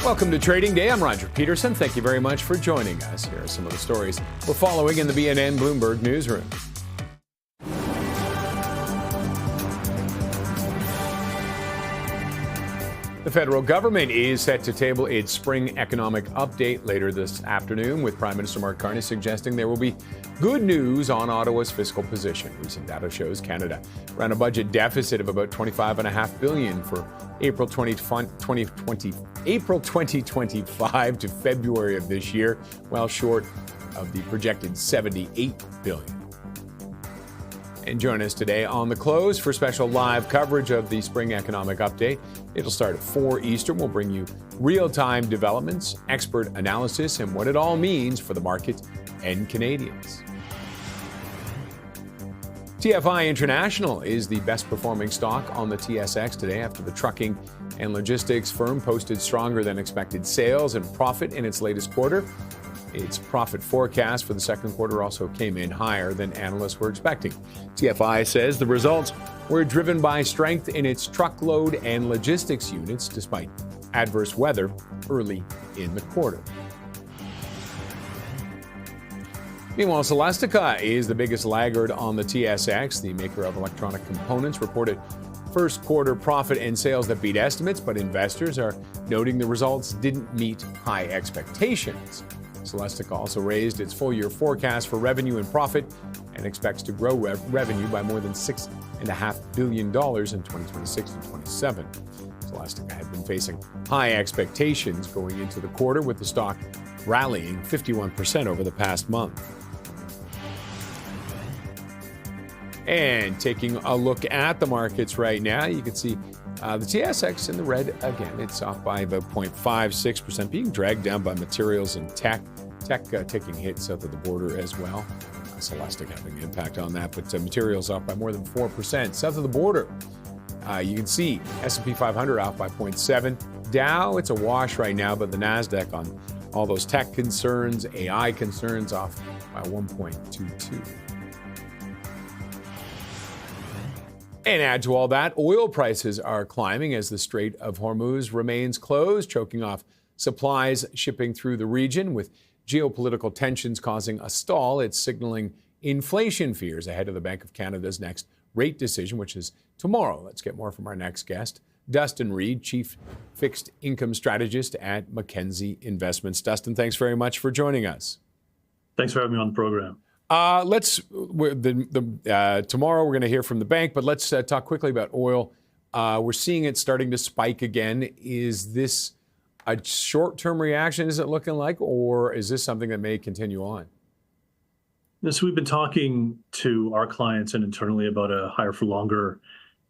Welcome to Trading Day. I'm Roger Peterson. Thank you very much for joining us. Here are some of the stories we're following in the BNN Bloomberg newsroom. The federal government is set to table its spring economic update later this afternoon, with Prime Minister Mark Carney suggesting there will be good news on Ottawa's fiscal position. Recent data shows Canada ran a budget deficit of about $25.5 billion for April 2025 to February of this year, well short of the projected $78 billion. And join us today on The Close for special live coverage of the Spring Economic Update. It'll start at 4 Eastern. We'll bring you real-time developments, expert analysis, and what it all means for the market and Canadians. TFI International is the best-performing stock on the TSX today after the trucking and logistics firm posted stronger than expected sales and profit in its latest quarter. Its profit forecast for the second quarter also came in higher than analysts were expecting. TFI says the results were driven by strength in its truckload and logistics units despite adverse weather early in the quarter. Meanwhile, Celestica is the biggest laggard on the TSX. The maker of electronic components reported first quarter profit and sales that beat estimates, but investors are noting the results didn't meet high expectations. Celestica also raised its full-year forecast for revenue and profit and expects to grow revenue by more than $6.5 billion in 2026 and 2027. Celestica had been facing high expectations going into the quarter, with the stock rallying 51% over the past month. And taking a look at the markets right now, you can see the TSX in the red again. It's off by about 0.56%, being dragged down by materials and tech. Taking hits south of the border as well. Celestica having an impact on that, but materials off by more than 4%. South of the border, you can see S&P 500 off by 0.7. Dow, it's a wash right now, but the NASDAQ on all those tech concerns, AI concerns, off by 1.22. And add to all that, oil prices are climbing as the Strait of Hormuz remains closed, choking off supplies shipping through the region. With geopolitical tensions causing a stall, it's signaling inflation fears ahead of the Bank of Canada's next rate decision, which is tomorrow. Let's get more from our next guest, Dustin Reed, Chief Fixed Income Strategist at Mackenzie Investments. Dustin, thanks very much for joining us. Thanks for having me on the program. Tomorrow we're going to hear from the bank, but let's talk quickly about oil. We're seeing it starting to spike again. Is this a short-term reaction, is it looking like, or is this something that may continue on? So we've been talking to our clients and internally about a higher for longer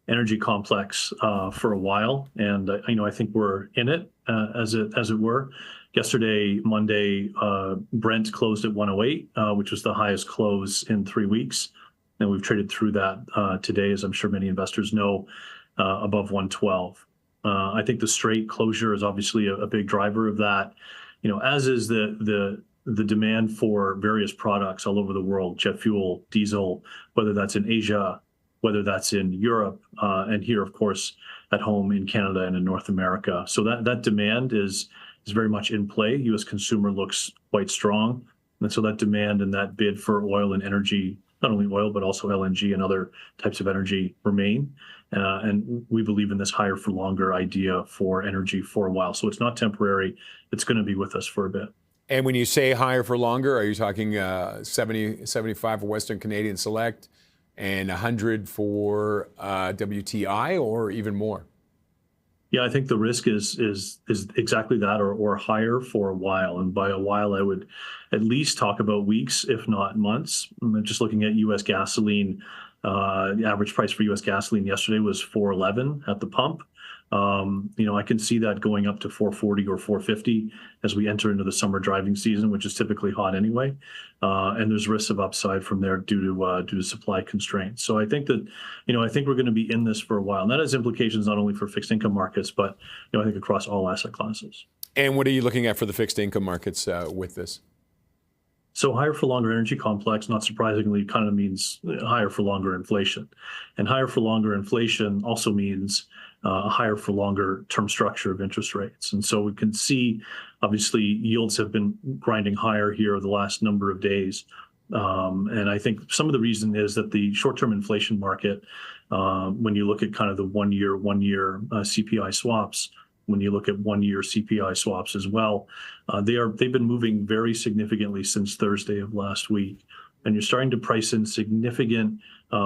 energy complex for a while, and I think we're in it as it were. Yesterday, Monday, Brent closed at 108, which was the highest close in 3 weeks, and we've traded through that today, as I'm sure many investors know, above 112. I think the Strait closure is obviously a big driver of that, as is the demand for various products all over the world, jet fuel, diesel, whether that's in Asia, whether that's in Europe, and here, of course, at home in Canada and in North America. So that demand is very much in play. U.S. consumer looks quite strong. And so that demand and that bid for oil and energy, not only oil, but also LNG and other types of energy remain. And we believe in this higher for longer idea for energy for a while. So it's not temporary. It's going to be with us for a bit. And when you say higher for longer, are you talking 75 for Western Canadian Select and 100 for WTI, or even more? Yeah, I think the risk is exactly that, or higher for a while. And by a while, I would at least talk about weeks, if not months. Just looking at U.S. gasoline, the average price for U.S. gasoline yesterday was $4.11 at the pump. I can see that going up to $4.40 or $4.50 as we enter into the summer driving season, which is typically hot anyway. And there's risks of upside from there due to supply constraints. So I think that, I think we're going to be in this for a while. And that has implications not only for fixed income markets, but, I think across all asset classes. And what are you looking at for the fixed income markets with this? So higher for longer energy complex, not surprisingly, kind of means higher for longer inflation. And higher for longer inflation also means a higher for longer term structure of interest rates. And so we can see, obviously, yields have been grinding higher here the last number of days. And I think some of the reason is that the short-term inflation market, when you look at kind of the one-year CPI swaps, when you look at one-year CPI swaps as well, they've been moving very significantly since Thursday of last week, and you're starting to price in significant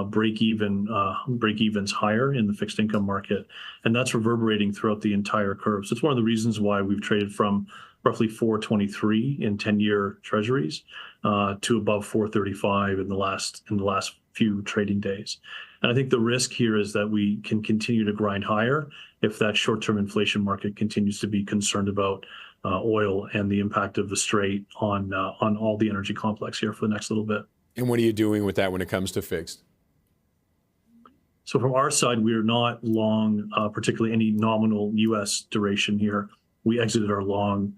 break-evens higher in the fixed income market, and that's reverberating throughout the entire curve. So it's one of the reasons why we've traded from roughly 423 in 10-year treasuries to above 435 in the last few trading days. And I think the risk here is that we can continue to grind higher if that short-term inflation market continues to be concerned about oil and the impact of the strait on all the energy complex here for the next little bit. And what are you doing with that when it comes to fixed? So from our side, we are not long, particularly any nominal U.S. duration here. We exited our long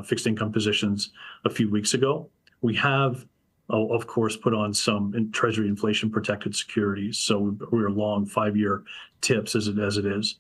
fixed income positions a few weeks ago. We have, of course, put on some Treasury inflation protected securities. So we're long 5-year tips as it is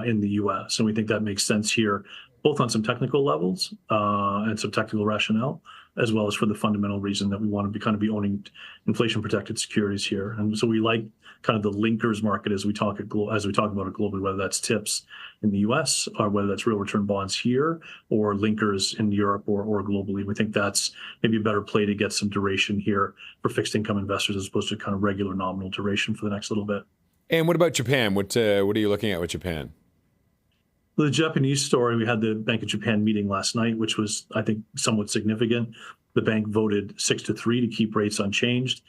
in the U.S. And we think that makes sense here, both on some technical levels and some technical rationale, as well as for the fundamental reason that we want to be owning inflation protected securities here. And so we like kind of the linkers market as we talk about it globally, whether that's tips in the US or whether that's real return bonds here or linkers in Europe or globally. We think that's maybe a better play to get some duration here for fixed income investors as opposed to kind of regular nominal duration for the next little bit. And what about Japan? What are you looking at with Japan? The Japanese story, we had the Bank of Japan meeting last night, which was, I think, somewhat significant. The bank voted 6-3 to keep rates unchanged.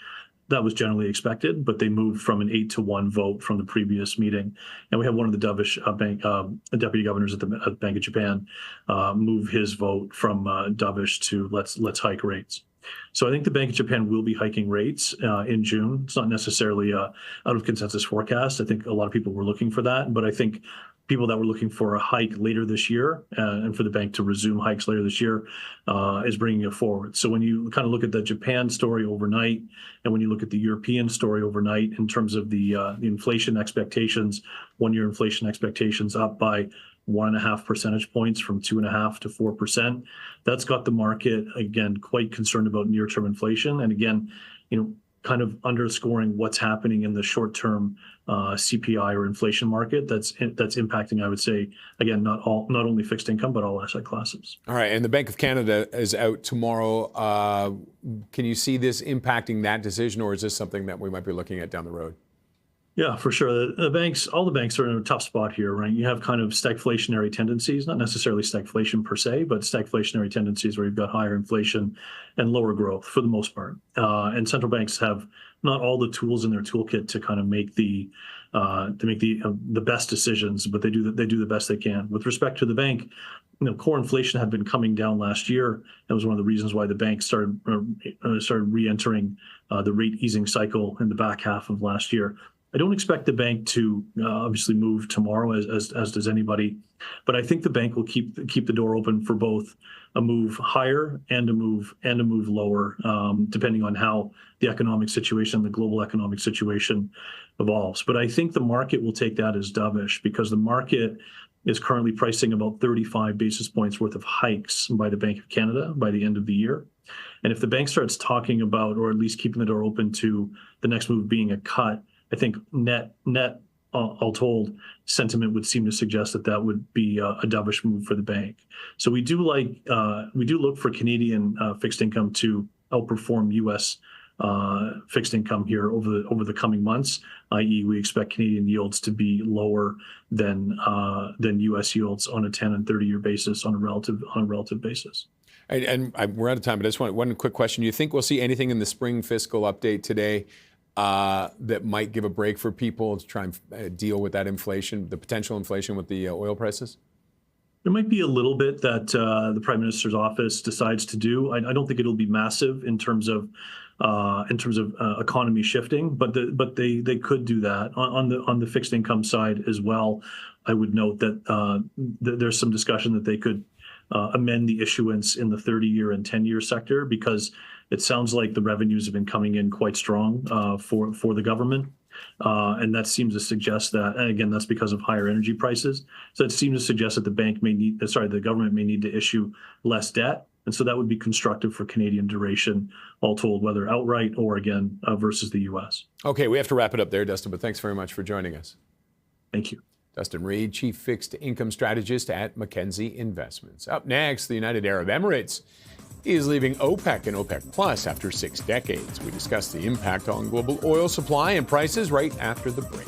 That was generally expected, but they moved from an 8-1 vote from the previous meeting. And we have one of the dovish deputy governors at the Bank of Japan move his vote from dovish to let's hike rates. So I think the Bank of Japan will be hiking rates in June. It's not necessarily out of consensus forecast. I think a lot of people were looking for that, but I think people that were looking for a hike later this year and for the bank to resume hikes later this year is bringing it forward. So when you kind of look at the Japan story overnight and when you look at the European story overnight in terms of the inflation expectations, one-year inflation expectations up by 1.5 percentage points from 2.5% to 4%. That's got the market, again, quite concerned about near-term inflation. And again, kind of underscoring what's happening in the short-term CPI or inflation market that's impacting, I would say, again, not only fixed income, but all asset classes. All right. And the Bank of Canada is out tomorrow. Can you see this impacting that decision, or is this something that we might be looking at down the road? Yeah, for sure. All the banks are in a tough spot here, right? You have kind of stagflationary tendencies, not necessarily stagflation per se, but stagflationary tendencies where you've got higher inflation and lower growth for the most part. And central banks have not all the tools in their toolkit to kind of make the best decisions, but they do the best they can. With respect to the bank, core inflation had been coming down last year. That was one of the reasons why the bank started re-entering the rate easing cycle in the back half of last year. I don't expect the bank to obviously move tomorrow, as does anybody, but I think the bank will keep the door open for both a move higher and a move lower, depending on how the economic situation, the global economic situation, evolves. But I think the market will take that as dovish because the market is currently pricing about 35 basis points worth of hikes by the Bank of Canada by the end of the year. And if the bank starts talking about, or at least keeping the door open to the next move being a cut, I think net, all told, sentiment would seem to suggest that would be a dovish move for the bank. So we do look for Canadian fixed income to outperform U.S. Fixed income here over the coming months. I.e., we expect Canadian yields to be lower than U.S. yields on a 10 and 30-year basis on a relative basis. And we're out of time, but I just want one quick question. Do you think we'll see anything in the spring fiscal update today that might give a break for people to try and deal with that inflation, the potential inflation with the oil prices? There might be a little bit that the Prime Minister's office decides to do. I don't think it'll be massive in terms of economy shifting, but they could do that on the fixed income side as well. I would note that there's some discussion that they could amend the issuance in the 30-year and 10-year sector because it sounds like the revenues have been coming in quite strong for the government. And that seems to suggest that, and again, that's because of higher energy prices. So it seems to suggest that the government may need to issue less debt. And so that would be constructive for Canadian duration, all told, whether outright or again, versus the US. Okay, we have to wrap it up there, Dustin, but thanks very much for joining us. Thank you. Dustin Reed, Chief Fixed Income Strategist at Mackenzie Investments. Up next, the United Arab Emirates is leaving OPEC and OPEC Plus after 6 decades. We discuss the impact on global oil supply and prices right after the break.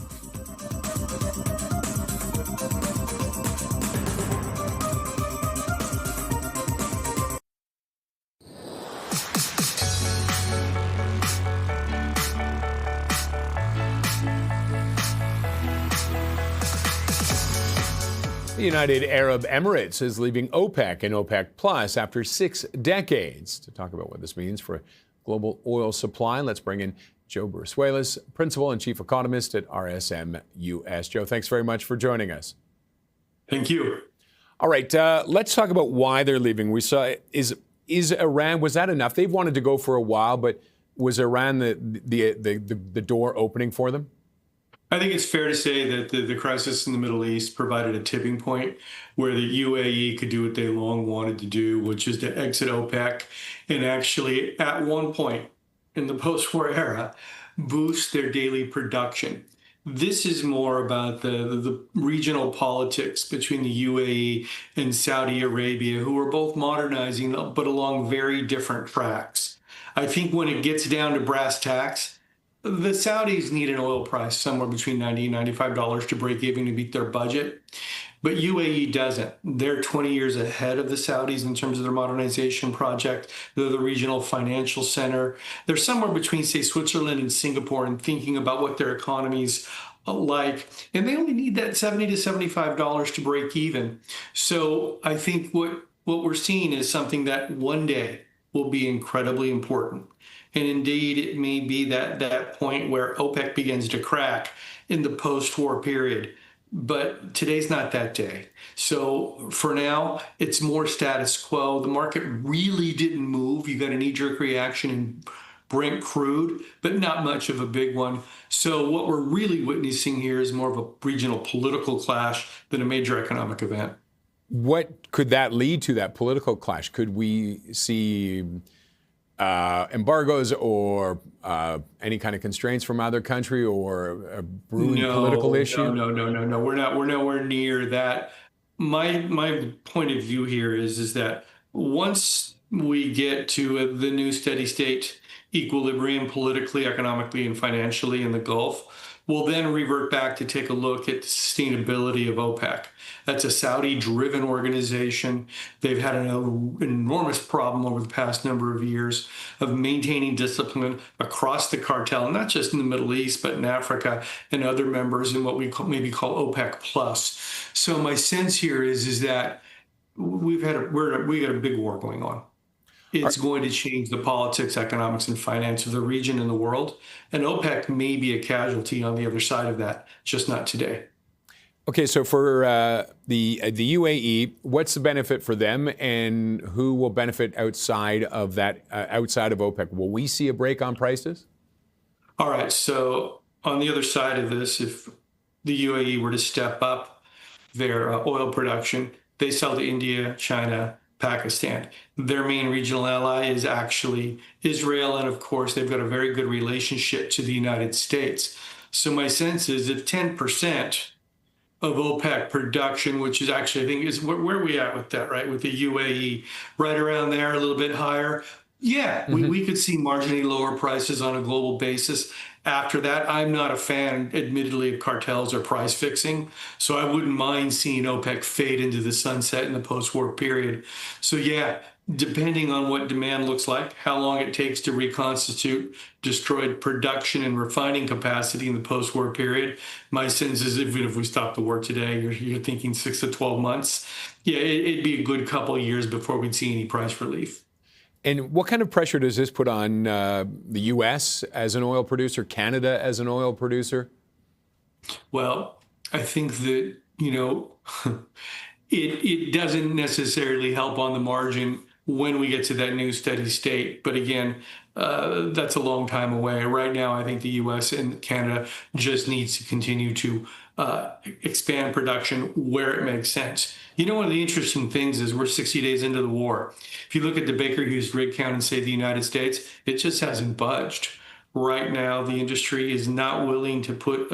The United Arab Emirates is leaving OPEC and OPEC Plus after 6 decades. To talk about what this means for global oil supply, let's bring in Joe Brusuelas, Principal and Chief Economist at RSM US. Joe, thanks very much for joining us. Thank you. All right, let's talk about why they're leaving. We saw, is Iran, was that enough? They've wanted to go for a while, but was Iran the door opening for them? I think it's fair to say that the crisis in the Middle East provided a tipping point where the UAE could do what they long wanted to do, which is to exit OPEC and actually, at one point in the post-war era, boost their daily production. This is more about the regional politics between the UAE and Saudi Arabia, who are both modernizing, but along very different tracks. I think when it gets down to brass tacks, the Saudis need an oil price somewhere between $90 and $95 to break even to meet their budget. But UAE doesn't. They're 20 years ahead of the Saudis in terms of their modernization project. They're the regional financial center. They're somewhere between, say, Switzerland and Singapore in thinking about what their economies like. And they only need that $70 to $75 to break even. So I think what we're seeing is something that one day will be incredibly important. And indeed, it may be that point where OPEC begins to crack in the post-war period. But today's not that day. So for now, it's more status quo. The market really didn't move. You got a knee-jerk reaction in Brent crude, but not much of a big one. So what we're really witnessing here is more of a regional political clash than a major economic event. What could that lead to, that political clash? Could we see embargoes or any kind of constraints from either country or a brewing political issue? No. We're nowhere near that. My point of view here is that once we get to the new steady state equilibrium politically, economically, and financially in the Gulf, we'll then revert back to take a look at the sustainability of OPEC. That's a Saudi-driven organization. They've had an enormous problem over the past number of years of maintaining discipline across the cartel, not just in the Middle East, but in Africa and other members in what we maybe call OPEC plus. So my sense here is that we got a big war going on. It's going to change the politics, economics, and finance of the region and the world. And OPEC may be a casualty on the other side of that, just not today. Okay, so for the UAE, what's the benefit for them, and who will benefit outside of that, outside of OPEC? Will we see a break on prices? All right, so on the other side of this, if the UAE were to step up their oil production, they sell to India, China, Pakistan. Their main regional ally is actually Israel, and of course, they've got a very good relationship to the United States. So my sense is if 10% of OPEC production, which is actually, I think, is where are we at with that, right? With the UAE, right around there, a little bit higher. Yeah, we could see marginally lower prices on a global basis. After that, I'm not a fan, admittedly, of cartels or price fixing. So I wouldn't mind seeing OPEC fade into the sunset in the post-war period. So yeah, depending on what demand looks like, how long it takes to reconstitute destroyed production and refining capacity in the post-war period, my sense is even if we stop the war today, you're thinking 6 to 12 months. Yeah, it'd be a good couple of years before we'd see any price relief. And what kind of pressure does this put on the U.S. as an oil producer, Canada as an oil producer? Well, I think that, it doesn't necessarily help on the margin when we get to that new steady state. But again, that's a long time away. Right now, I think the U.S. and Canada just needs to continue to expand production where it makes sense. You know, one of the interesting things is we're 60 days into the war. If you look at the Baker Hughes rig count in, say, the United States, it just hasn't budged. Right now, the industry is not willing to put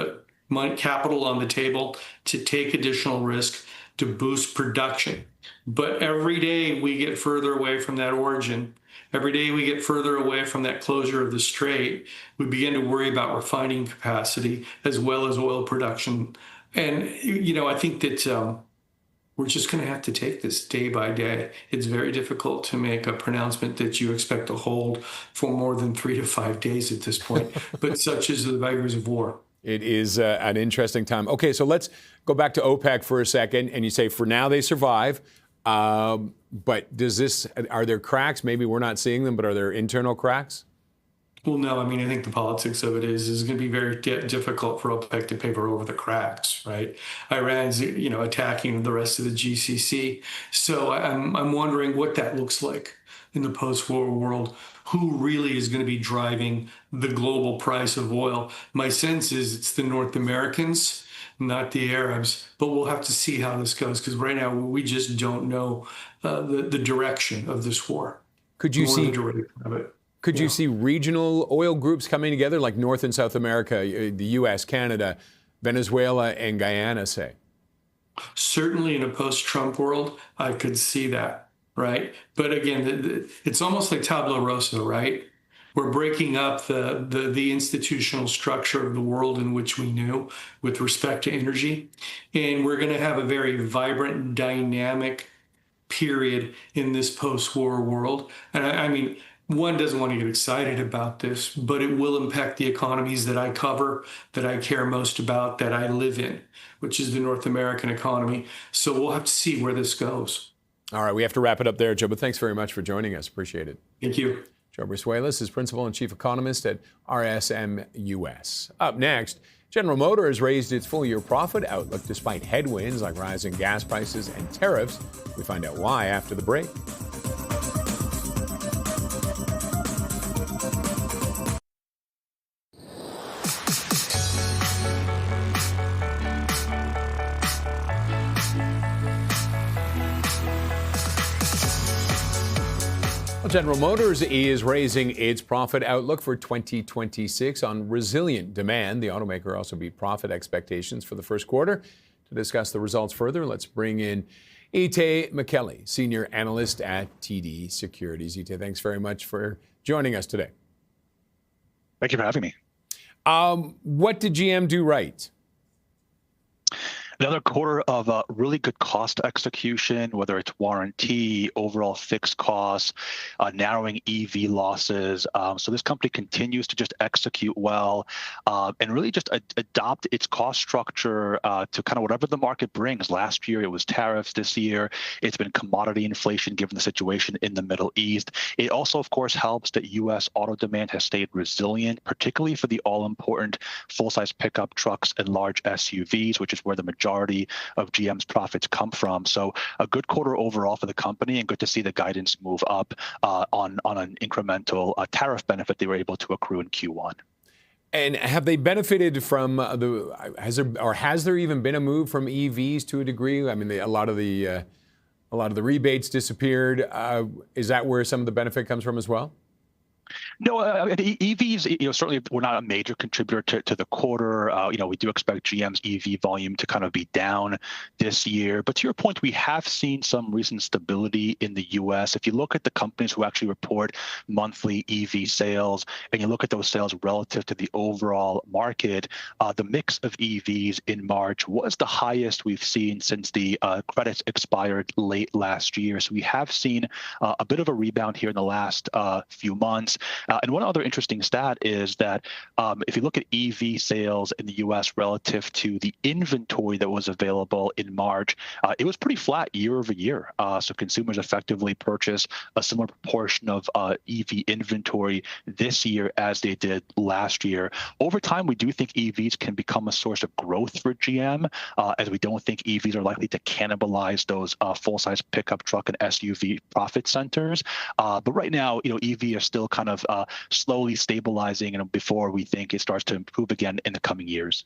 capital on the table to take additional risk to boost production. But every day we get further away from that origin. Every day we get further away from that closure of the strait, we begin to worry about refining capacity as well as oil production. And, you know, I think that we're just going to have to take this day by day. It's very difficult to make a pronouncement that you expect to hold for more than 3 to 5 days at this point, but such is the vagaries of war. It is an interesting time. Okay, so let's go back to OPEC for a second. And you say for now they survive. But are there cracks? Maybe we're not seeing them, but are there internal cracks? Well, no, I mean, I think the politics of it is going to be very difficult for OPEC to paper over the cracks, right? Iran's, you know, attacking the rest of the GCC. So I'm wondering what that looks like in the post-war world. Who really is going to be driving the global price of oil? My sense is it's the North Americans, not the Arabs, but we'll have to see how this goes, because right now we just don't know the direction of this war. Could you see regional oil groups coming together, like North and South America, the U.S., Canada, Venezuela, and Guyana, say? Certainly in a post-Trump world, I could see that, right? But again, it's almost like tabula rasa, right? We're breaking up the institutional structure of the world in which we knew with respect to energy. And we're going to have a very vibrant, dynamic period in this post-war world. And I mean, one doesn't want to get excited about this, but it will impact the economies that I cover, that I care most about, that I live in, which is the North American economy. So we'll have to see where this goes. All right, we have to wrap it up there, Joe, but thanks very much for joining us. Appreciate it. Thank you. Joe Brisuelas is Principal and Chief Economist at RSM US. Up next, General Motors raised its full-year profit outlook despite headwinds like rising gas prices and tariffs. We find out why after the break. General Motors is raising its profit outlook for 2026 on resilient demand. The automaker also beat profit expectations for the first quarter. To discuss the results further, let's bring in Itay McKelly, Senior Analyst at TD Securities. Itay, thanks very much for joining us today. Thank you for having me. What did GM do right? Another quarter of really good cost execution, whether it's warranty, overall fixed costs, narrowing EV losses. So this company continues to just execute well and really just adopt its cost structure to kind of whatever the market brings. Last year, it was tariffs. This year, it's been commodity inflation given the situation in the Middle East. It also, of course, helps that U.S. auto demand has stayed resilient, particularly for the all-important full-size pickup trucks and large SUVs, which is where the majority of GM's profits come from. So a good quarter overall for the company, and good to see the guidance move up on an incremental tariff benefit they were able to accrue in Q1. And have they benefited from has there even been a move from EVs to a degree? I mean, a lot of the rebates disappeared. Is that where some of the benefit comes from as well? No, EVs, certainly were not a major contributor to the quarter. We do expect GM's EV volume to kind of be down this year. But to your point, we have seen some recent stability in the U.S. If you look at the companies who actually report monthly EV sales, and you look at those sales relative to the overall market, the mix of EVs in March was the highest we've seen since the credits expired late last year. So we have seen a bit of a rebound here in the last few months. And one other interesting stat is that if you look at EV sales in the U.S. relative to the inventory that was available in March, it was pretty flat year over year. So consumers effectively purchased a similar proportion of EV inventory this year as they did last year. Over time, we do think EVs can become a source of growth for GM, as we don't think EVs are likely to cannibalize those full-size pickup truck and SUV profit centers. But right now, EV is still kind of slowly stabilizing, and before we think it starts to improve again in the coming years.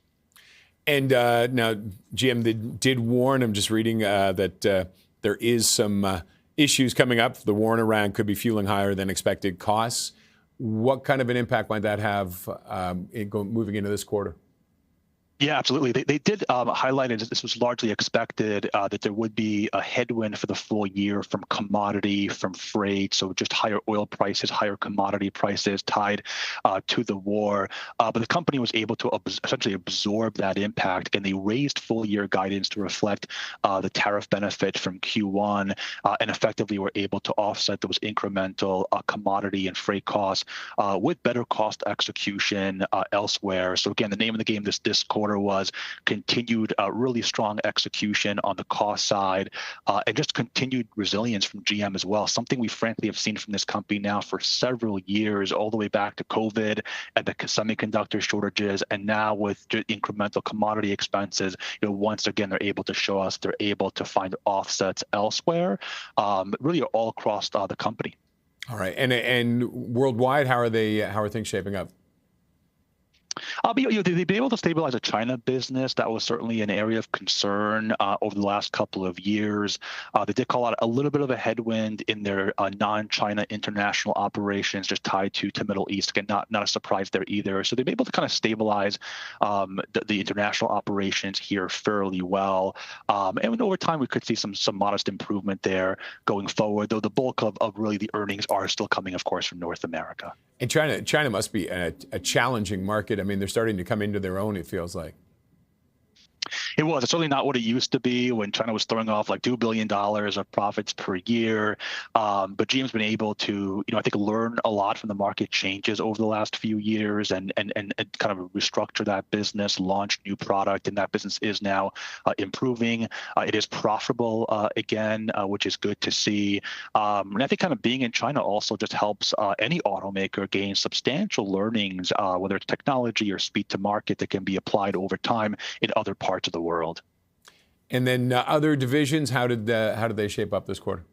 And now, GM did warn, I'm just reading that there is some issues coming up. The war in Iran could be fueling higher than expected costs. What kind of an impact might that have moving into this quarter? Yeah, absolutely. They did highlight it. This was largely expected that there would be a headwind for the full year from commodity, from freight, so just higher oil prices, higher commodity prices tied to the war. But the company was able to essentially absorb that impact, and they raised full year guidance to reflect the tariff benefit from Q1, and effectively were able to offset those incremental commodity and freight costs with better cost execution elsewhere. So again, the name of the game this quarter was continued really strong execution on the cost side, and just continued resilience from GM as well, something we frankly have seen from this company now for several years, all the way back to COVID and the semiconductor shortages, and now with incremental commodity expenses, once again they're able to show us they're able to find offsets elsewhere, really all across the company. All right, and worldwide, how are things shaping up? They've been able to stabilize a China business. That was certainly an area of concern over the last couple of years. They did call out a little bit of a headwind in their non-China international operations, just tied to Middle East. Again, not a surprise there either. So they've been able to kind of stabilize the international operations here fairly well. And over time, we could see some modest improvement there going forward, though the bulk of really the earnings are still coming, of course, from North America. And China must be a challenging market. I mean, they're starting to come into their own, it feels like. It was. It's certainly not what it used to be when China was throwing off like $2 billion of profits per year. But GM's been able to, I think, learn a lot from the market changes over the last few years and kind of restructure that business, launch new product, and that business is now improving. It is profitable again, which is good to see. And I think kind of being in China also just helps any automaker gain substantial learnings, whether it's technology or speed to market that can be applied over time in other parts of the world. And then other divisions, how did they shape up this quarter?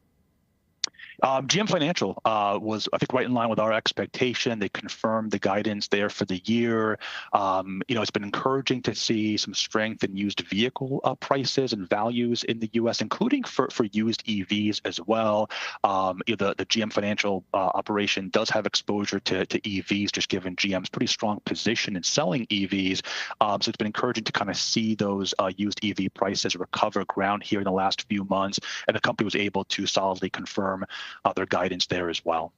GM Financial was, I think, right in line with our expectation. They confirmed the guidance there for the year. It's been encouraging to see some strength in used vehicle prices and values in the U.S., including for used EVs as well. The GM Financial operation does have exposure to EVs, just given GM's pretty strong position in selling EVs. So it's been encouraging to kind of see those used EV prices recover ground here in the last few months, and the company was able to solidly confirm their guidance there as well.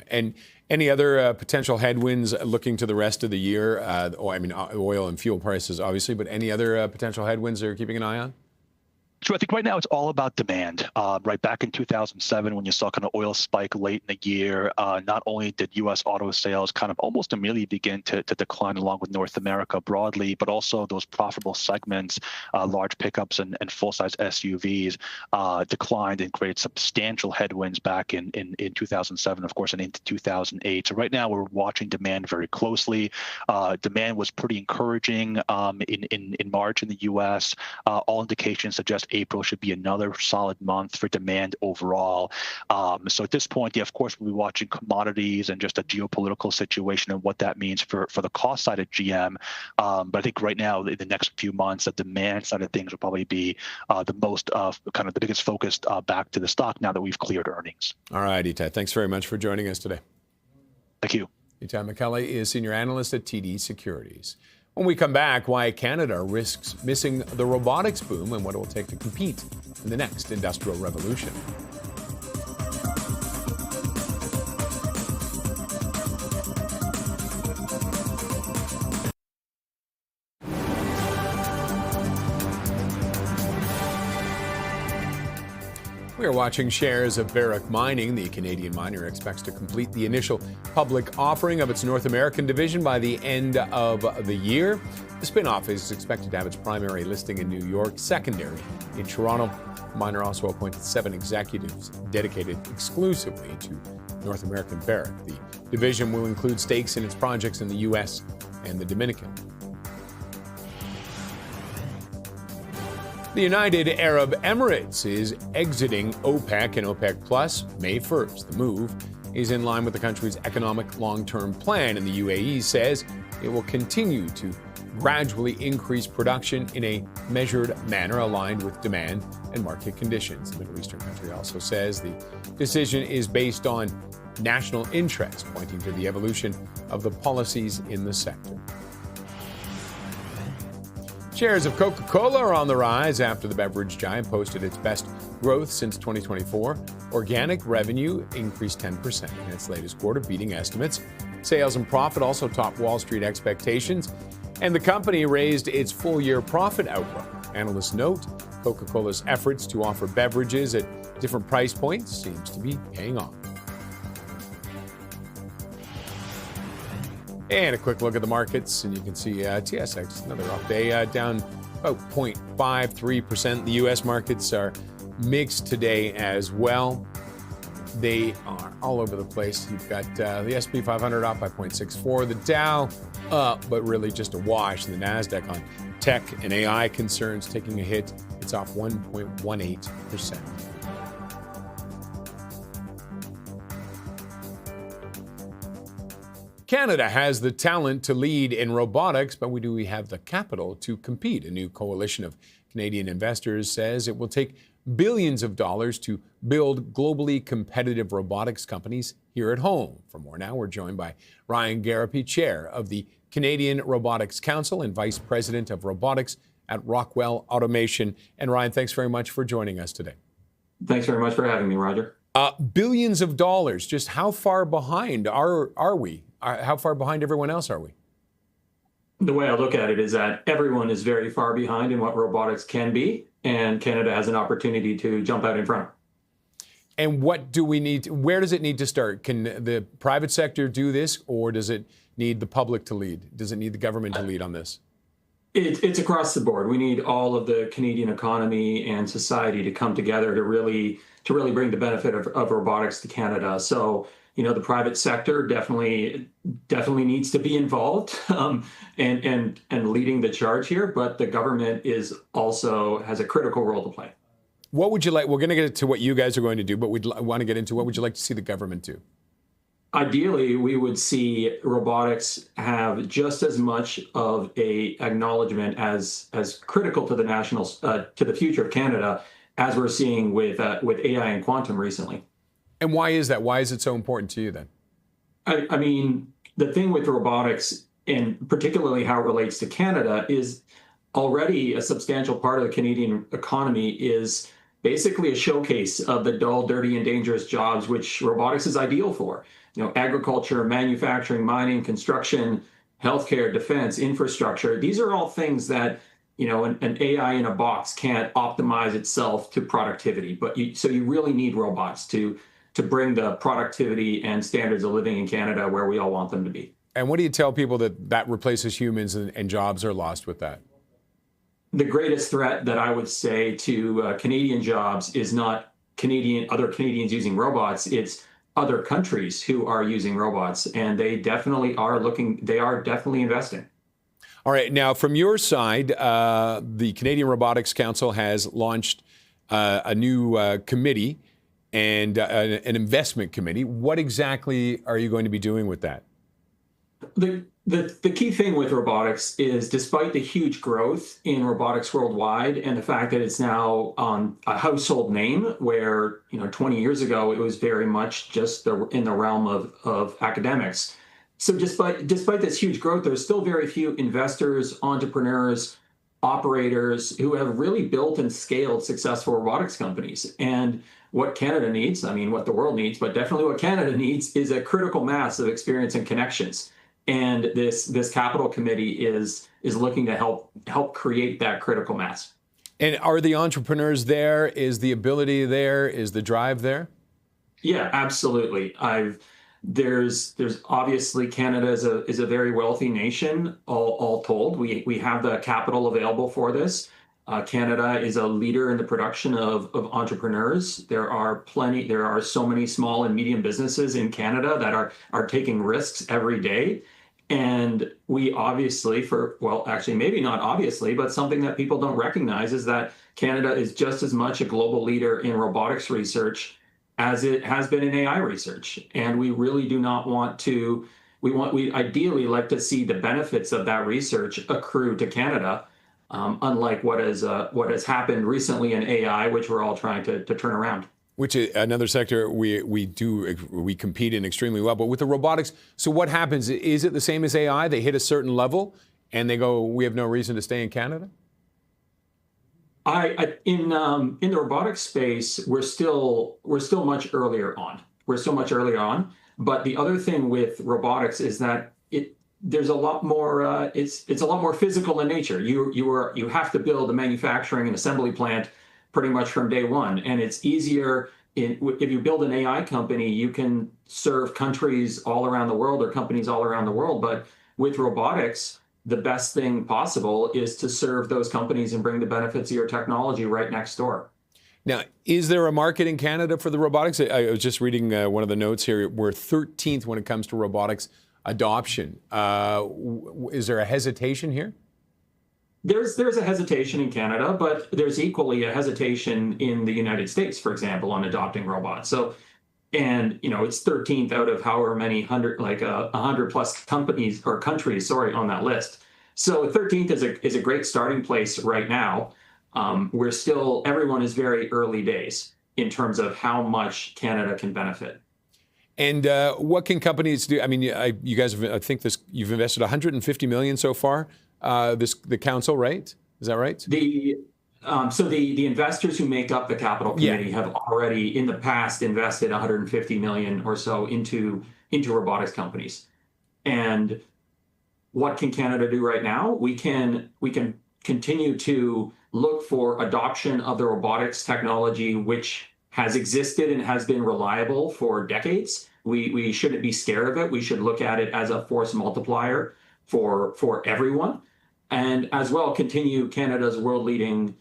And any other potential headwinds looking to the rest of the year? Oil and fuel prices, obviously, but any other potential headwinds they're keeping an eye on? Sure. I think right now it's all about demand. Right back in 2007, when you saw kind of oil spike late in the year, not only did U.S. auto sales kind of almost immediately begin to decline along with North America broadly, but also those profitable segments, large pickups and full-size SUVs, declined and created substantial headwinds back in 2007, of course, and into 2008. So right now we're watching demand very closely. Demand was pretty encouraging in March in the U.S. All indications suggest April should be another solid month for demand overall. So at this point, of course, we'll be watching commodities and just a geopolitical situation and what that means for the cost side of GM. But I think right now, in the next few months, the demand side of things will probably be the most kind of the biggest focus back to the stock now that we've cleared earnings. All right, Itay, thanks very much for joining us today. Thank you. Itay McKelly is senior analyst at TD Securities. When we come back, why Canada risks missing the robotics boom and what it will take to compete in the next industrial revolution. We are watching shares of Barrick Mining. The Canadian miner expects to complete the initial public offering of its North American division by the end of the year. The spin-off is expected to have its primary listing in New York, secondary in Toronto. The miner also appointed 7 executives dedicated exclusively to North American Barrick. The division will include stakes in its projects in the U.S. and the Dominican. The United Arab Emirates is exiting OPEC and OPEC Plus May 1st. The move is in line with the country's economic long-term plan, and the UAE says it will continue to gradually increase production in a measured manner aligned with demand and market conditions. The Middle Eastern country also says the decision is based on national interest, pointing to the evolution of the policies in the sector. Shares of Coca-Cola are on the rise after the beverage giant posted its best growth since 2024. Organic revenue increased 10% in its latest quarter, beating estimates. Sales and profit also topped Wall Street expectations, and the company raised its full-year profit outlook. Analysts note Coca-Cola's efforts to offer beverages at different price points seems to be paying off. And a quick look at the markets, and you can see TSX, another up day, down about 0.53%. The U.S. markets are mixed today as well. They are all over the place. You've got the S&P 500 up by 0.64, the Dow up, but really just a wash. And the NASDAQ on tech and AI concerns taking a hit. It's off 1.18%. Canada has the talent to lead in robotics, but do we have the capital to compete? A new coalition of Canadian investors says it will take billions of dollars to build globally competitive robotics companies here at home. For more now, we're joined by Ryan Garapi, chair of the Canadian Robotics Council and vice president of robotics at Rockwell Automation. And Ryan, thanks very much for joining us today. Thanks very much for having me, Roger. Billions of dollars. Just how far behind are we? How far behind everyone else are we? The way I look at it is that everyone is very far behind in what robotics can be, and Canada has an opportunity to jump out in front. And what do we need? Where does it need to start? Can the private sector do this, or does it need the public to lead? Does it need the government to lead on this? It's across the board. We need all of the Canadian economy and society to come together to really bring the benefit of robotics to Canada. So, the private sector definitely needs to be involved and leading the charge here, but the government has a critical role to play. What would you like? We're going to get to what you guys are going to do, but we'd want to get into what would you like to see the government do? Ideally, we would see robotics have just as much of a acknowledgement as critical to the future of Canada as we're seeing with AI and quantum recently. And why is that? Why is it so important to you then? I mean, the thing with robotics, and particularly how it relates to Canada, is already a substantial part of the Canadian economy is basically a showcase of the dull, dirty, and dangerous jobs which robotics is ideal for. Agriculture, manufacturing, mining, construction, healthcare, defense, infrastructure. These are all things that an AI in a box can't optimize itself to productivity. So you really need robots to bring the productivity and standards of living in Canada where we all want them to be. And what do you tell people that replaces humans and jobs are lost with that? The greatest threat that I would say to Canadian jobs is not other Canadians using robots. It's other countries who are using robots, and they definitely are definitely investing. All right. Now, from your side, the Canadian Robotics Council has launched a new committee and an investment committee. What exactly are you going to be doing with that? The key thing with robotics is, despite the huge growth in robotics worldwide and the fact that it's now a household name, where 20 years ago it was very much just in the realm of academics. So despite this huge growth, there's still very few investors, entrepreneurs, operators who have really built and scaled successful robotics companies. And what Canada needs, what the world needs, but definitely what Canada needs, is a critical mass of experience and connections. And this capital committee is looking to help create that critical mass. And are the entrepreneurs there? Is the ability there? Is the drive there? Yeah, absolutely. There's obviously Canada is a very wealthy nation, all told. We have the capital available for this. Canada is a leader in the production of entrepreneurs. There are so many small and medium businesses in Canada that are taking risks every day. And we obviously, actually, maybe not obviously, but something that people don't recognize is that Canada is just as much a global leader in robotics research as it has been in AI research. And we really do not want to, we ideally like to see the benefits of that research accrue to Canada, unlike what has happened recently in AI, which we're all trying to turn around. Which is another sector we compete in extremely well. But with the robotics, so what happens? Is it the same as AI? They hit a certain level and they go, we have no reason to stay in Canada? In the robotics space, we're still much earlier on. We're still much earlier on. But the other thing with robotics is that there's a lot more. It's a lot more physical in nature. You have to build a manufacturing and assembly plant pretty much from day one, and it's easier. If you build an AI company, you can serve countries all around the world or companies all around the world. But with robotics, the best thing possible is to serve those companies and bring the benefits of your technology right next door. Now, is there a market in Canada for the robotics? I was just reading one of the notes here. We're 13th when it comes to robotics adoption. Is there a hesitation here? There's a hesitation in Canada, but there's equally a hesitation in the United States, for example, on adopting robots. So, and it's 13th out of however many 100 plus companies or countries, on that list. So 13th is a great starting place right now. Everyone is very early days in terms of how much Canada can benefit. And what can companies do? I mean, you guys have, you've invested $150 million so far. The council, right? Is that right? So the investors who make up the capital committee have already in the past invested $150 million or so into robotics companies. And what can Canada do right now? We can continue to look for adoption of the robotics technology, which has existed and has been reliable for decades. We shouldn't be scared of it. We should look at it as a force multiplier for everyone, and as well continue Canada's world-leading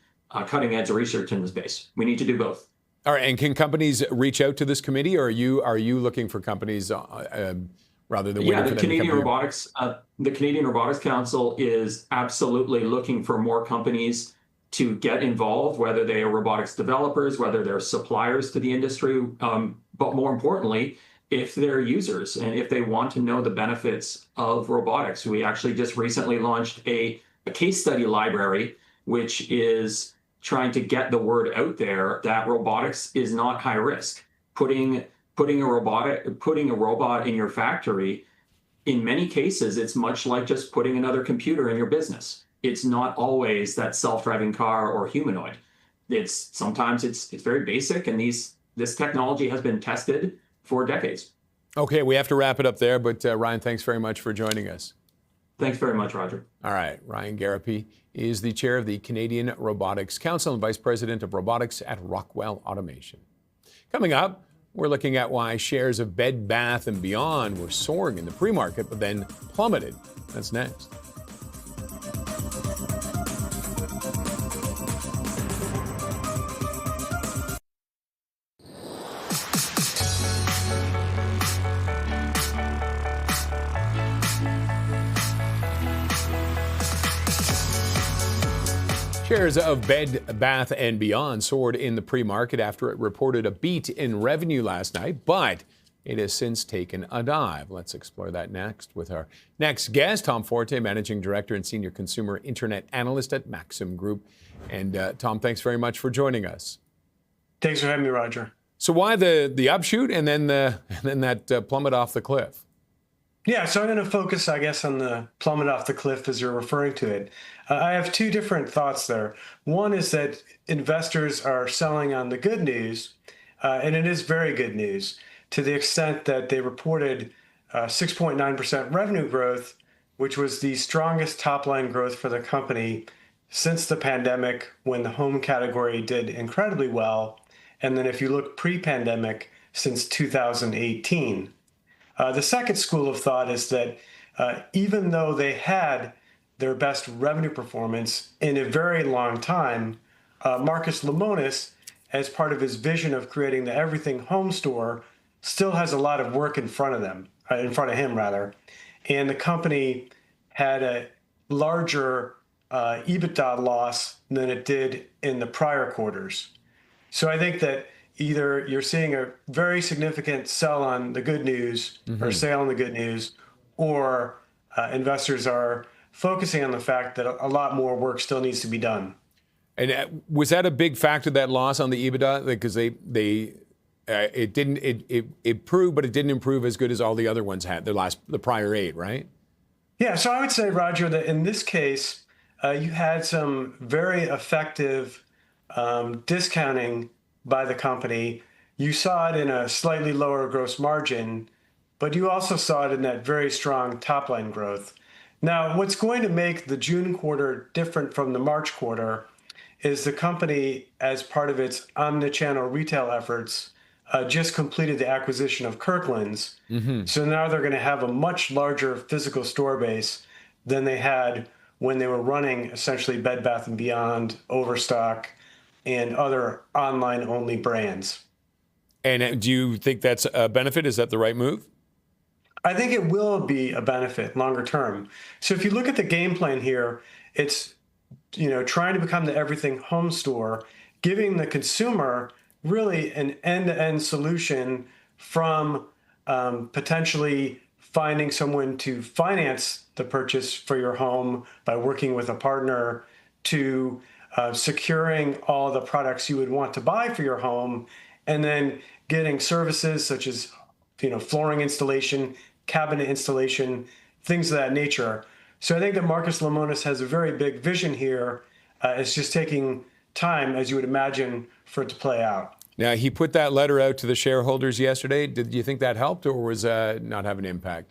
cutting-edge research in the space. We need to do both. All right, and can companies reach out to this committee, or are you looking for companies rather than waiting for them to come the Canadian Robotics Council is absolutely looking for more companies to get involved, whether they are robotics developers, whether they're suppliers to the industry, but more importantly, if they're users and if they want to know the benefits of robotics. We actually just recently launched a case study library, which is trying to get the word out there that robotics is not high risk. Putting a robot in your factory, in many cases, it's much like just putting another computer in your business. It's not always that self-driving car or humanoid. Sometimes it's very basic, and this technology has been tested for decades. Okay, we have to wrap it up there, but Ryan, thanks very much for joining us. Thanks very much, Roger. All right, Ryan Garapi is the chair of the Canadian Robotics Council and vice president of robotics at Rockwell Automation. Coming up, we're looking at why shares of Bed Bath & Beyond were soaring in the pre-market, but then plummeted. That's next. Shares of Bed Bath & Beyond soared in the pre-market after it reported a beat in revenue last night, but it has since taken a dive. Let's explore that next with our next guest, Tom Forte, Managing Director and Senior Consumer Internet Analyst at Maxim Group. And Tom, thanks very much for joining us. Thanks for having me, Roger. So why the upshoot and then that plummet off the cliff? Yeah, so I'm going to focus, I guess, on the plummet off the cliff as you're referring to it. I have two different thoughts there. One is that investors are selling on the good news, and it is very good news, to the extent that they reported 6.9% revenue growth, which was the strongest top-line growth for the company since the pandemic, when the home category did incredibly well. And then if you look pre-pandemic, since 2018. The second school of thought is that even though they had their best revenue performance in a very long time, Marcus Lemonis, as part of his vision of creating the everything home store, still has a lot of work in front of him, and the company had a larger EBITDA loss than it did in the prior quarters. So I think that either you're seeing a very significant sell on the good news or sale on the good news, or investors are focusing on the fact that a lot more work still needs to be done. And was that a big factor, that loss on the EBITDA? Because it improved, but it didn't improve as good as all the other ones had, the prior 8, right? Yeah, so I would say, Roger, that in this case, you had some very effective discounting by the company. You saw it in a slightly lower gross margin, but you also saw it in that very strong top line growth. Now, what's going to make the June quarter different from the March quarter is the company, as part of its omnichannel retail efforts, just completed the acquisition of Kirkland's. So now they're going to have a much larger physical store base than they had when they were running essentially Bed Bath & Beyond, Overstock, and other online-only brands. And do you think that's a benefit? Is that the right move? I think it will be a benefit longer term. So if you look at the game plan here, it's trying to become the everything home store, giving the consumer really an end-to-end solution from potentially finding someone to finance the purchase for your home by working with a partner, to securing all the products you would want to buy for your home, and then getting services such as flooring installation, cabinet installation, things of that nature. So I think that Marcus Lemonis has a very big vision here. It's just taking time, as you would imagine, for it to play out. Now, he put that letter out to the shareholders yesterday. Did you think that helped, or was not have an impact?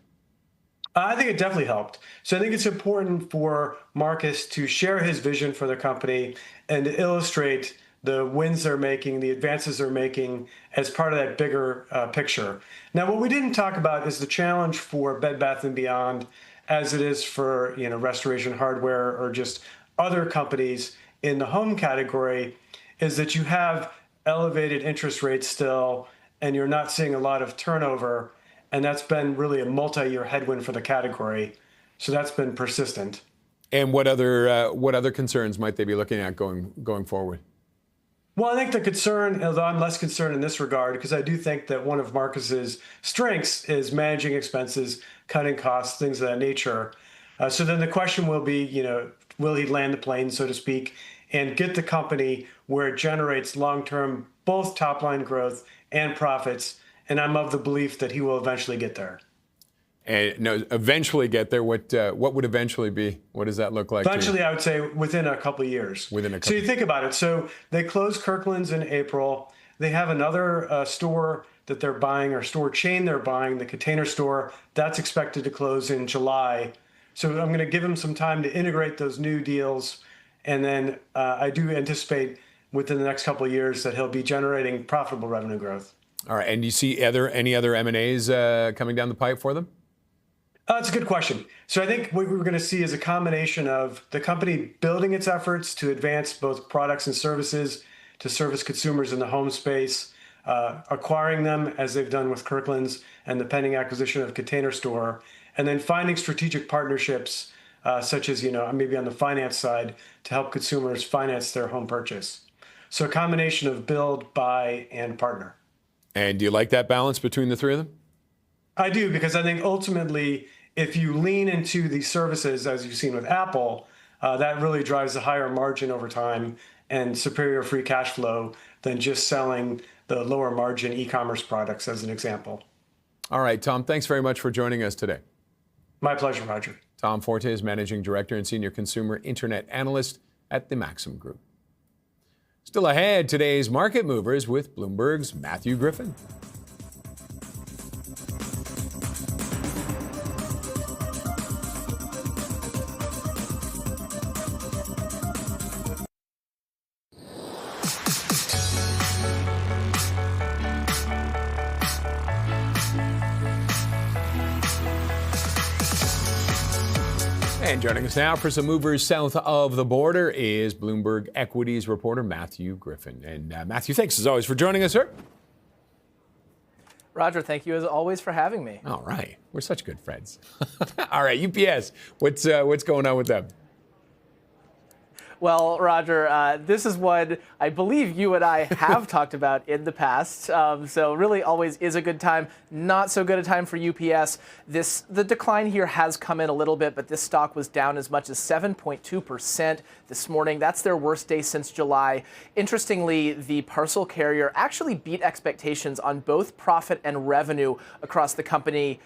I think it definitely helped. So I think it's important for Marcus to share his vision for the company and to illustrate the wins they're making, the advances they're making as part of that bigger picture. Now, what we didn't talk about is the challenge for Bed Bath & Beyond, as it is for Restoration Hardware or just other companies in the home category, is that you have elevated interest rates still, and you're not seeing a lot of turnover. And that's been really a multi-year headwind for the category. So that's been persistent. And what other concerns might they be looking at going forward? Well, I think the concern, although I'm less concerned in this regard, because I do think that one of Marcus's strengths is managing expenses, cutting costs, things of that nature. So then the question will be, will he land the plane, so to speak, and get the company where it generates long-term both top-line growth and profits? And I'm of the belief that he will eventually get there. And no, eventually get there. What would eventually be? What does that look like? Eventually, I would say within a couple of years. So you think about it. So they closed Kirkland's in April. They have another store that they're buying, or store chain they're buying, the Container Store. That's expected to close in July. So I'm going to give him some time to integrate those new deals. And then I do anticipate within the next couple of years that he'll be generating profitable revenue growth. All right. And do you see any other M&As coming down the pipe for them? That's a good question. So I think what we're going to see is a combination of the company building its efforts to advance both products and services to service consumers in the home space, acquiring them as they've done with Kirkland's and the pending acquisition of Container Store, and then finding strategic partnerships such as, maybe on the finance side to help consumers finance their home purchase. So a combination of build, buy, and partner. And do you like that balance between the three of them? I do, because I think ultimately, if you lean into these services, as you've seen with Apple, that really drives a higher margin over time and superior free cash flow than just selling the lower margin e-commerce products, as an example. All right, Tom, thanks very much for joining us today. My pleasure, Roger. Tom Forte is Managing Director and Senior Consumer Internet Analyst at the Maxim Group. Still ahead, today's market movers with Bloomberg's Matthew Griffin. And joining us now for some movers south of the border is Bloomberg equities reporter Matthew Griffin. And Matthew, thanks as always for joining us, sir. Roger, thank you as always for having me. All right. We're such good friends. All right, UPS, what's going on with them? Well, Roger, this is what I believe you and I have talked about in the past. So really always is a good time. Not so good a time for UPS. The decline here has come in a little bit, but this stock was down as much as 7.2% this morning. That's their worst day since July. Interestingly, the parcel carrier actually beat expectations on both profit and revenue across the company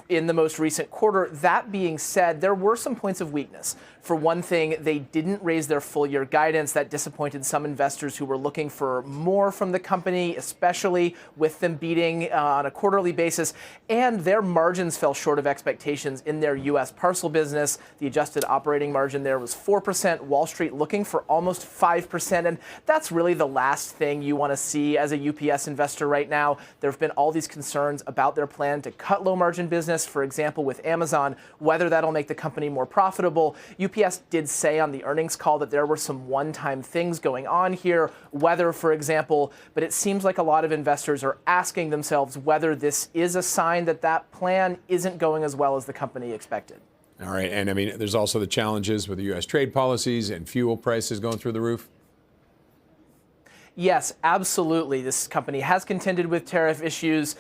in the most recent quarter. That being said, there were some points of weakness. For one thing, they didn't raise their full year guidance. That disappointed some investors who were looking for more from the company, especially with them beating on a quarterly basis. And their margins fell short of expectations in their U.S. parcel business. The adjusted operating margin there was 4%. Wall Street looking for almost 5%. And that's really the last thing you want to see as a UPS investor right now. There have been all these concerns about their plan to cut low margin business, for example, with Amazon, whether that'll make the company more profitable. UPS did say on the earnings call that there were some one-time things going on here, weather, for example, but it seems like a lot of investors are asking themselves whether this is a sign that that plan isn't going as well as the company expected. All right. And I mean, there's also the challenges with the U.S. trade policies and fuel prices going through the roof. Yes, absolutely. This company has contended with tariff issues.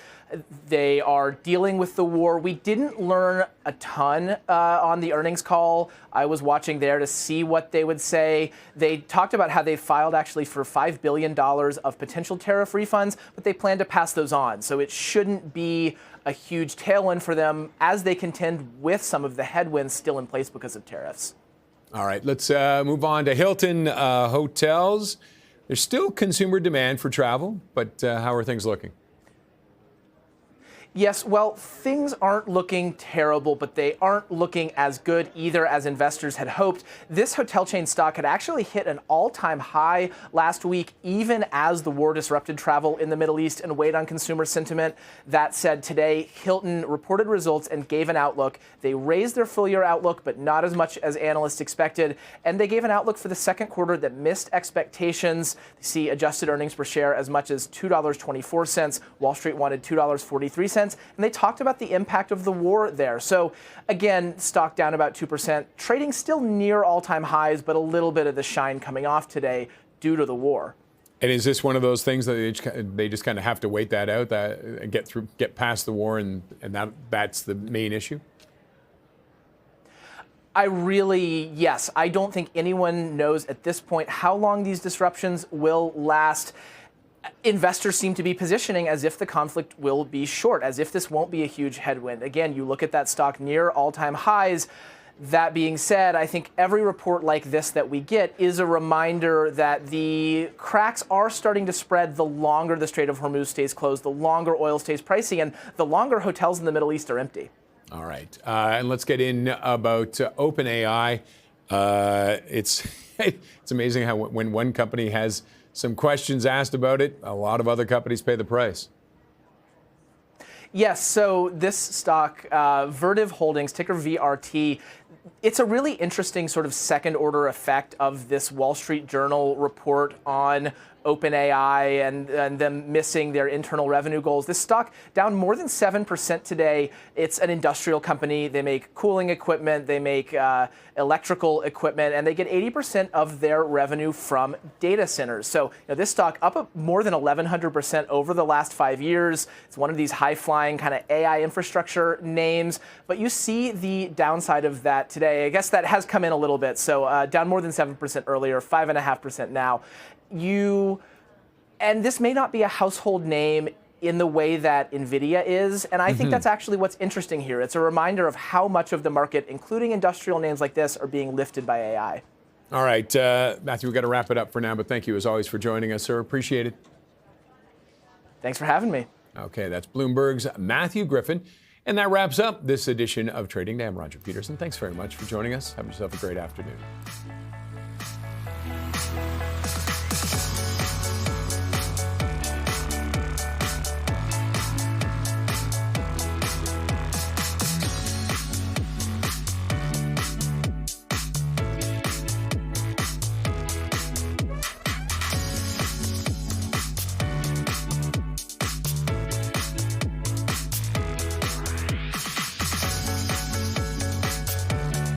They are dealing with the war. We didn't learn a ton on the earnings call. I was watching there to see what they would say. They talked about how they filed actually for $5 billion of potential tariff refunds, but they plan to pass those on. So it shouldn't be a huge tailwind for them as they contend with some of the headwinds still in place because of tariffs. All right, let's move on to Hilton Hotels. There's still consumer demand for travel, but how are things looking? Yes, well, things aren't looking terrible, but they aren't looking as good either as investors had hoped. This hotel chain stock had actually hit an all-time high last week, even as the war disrupted travel in the Middle East and weighed on consumer sentiment. That said, today, Hilton reported results and gave an outlook. They raised their full-year outlook, but not as much as analysts expected. And they gave an outlook for the second quarter that missed expectations. They see adjusted earnings per share as much as $2.24. Wall Street wanted $2.43. And they talked about the impact of the war there. So again, stock down about 2%, trading still near all-time highs, but a little bit of the shine coming off today due to the war. And is this one of those things that they just kind of have to wait that out, get past the war, and that's the main issue? Yes, I don't think anyone knows at this point how long these disruptions will last. Investors seem to be positioning as if the conflict will be short, as if this won't be a huge headwind. Again, you look at that stock near all-time highs. That being said, I think every report like this that we get is a reminder that the cracks are starting to spread the longer the Strait of Hormuz stays closed, the longer oil stays pricey, and the longer hotels in the Middle East are empty. All right. And let's get in about OpenAI. It's amazing how when one company has some questions asked about it, a lot of other companies pay the price. Yes, so this stock, Vertiv Holdings, ticker VRT, it's a really interesting sort of second order effect of this Wall Street Journal report on OpenAI and them missing their internal revenue goals. This stock down more than 7% today. It's an industrial company. They make cooling equipment, they make electrical equipment, and they get 80% of their revenue from data centers. So this stock up more than 1,100% over the last 5 years. It's one of these high-flying kind of AI infrastructure names. But you see the downside of that today. I guess that has come in a little bit. So down more than 7% earlier, 5.5% now. And this may not be a household name in the way that NVIDIA is. And I think that's actually what's interesting here. It's a reminder of how much of the market, including industrial names like this, are being lifted by AI. All right, Matthew, we've got to wrap it up for now, but thank you as always for joining us, sir. Appreciate it. Thanks for having me. Okay, that's Bloomberg's Matthew Griffin. And that wraps up this edition of Trading Day. I'm Roger Peterson. Thanks very much for joining us. Have yourself a great afternoon.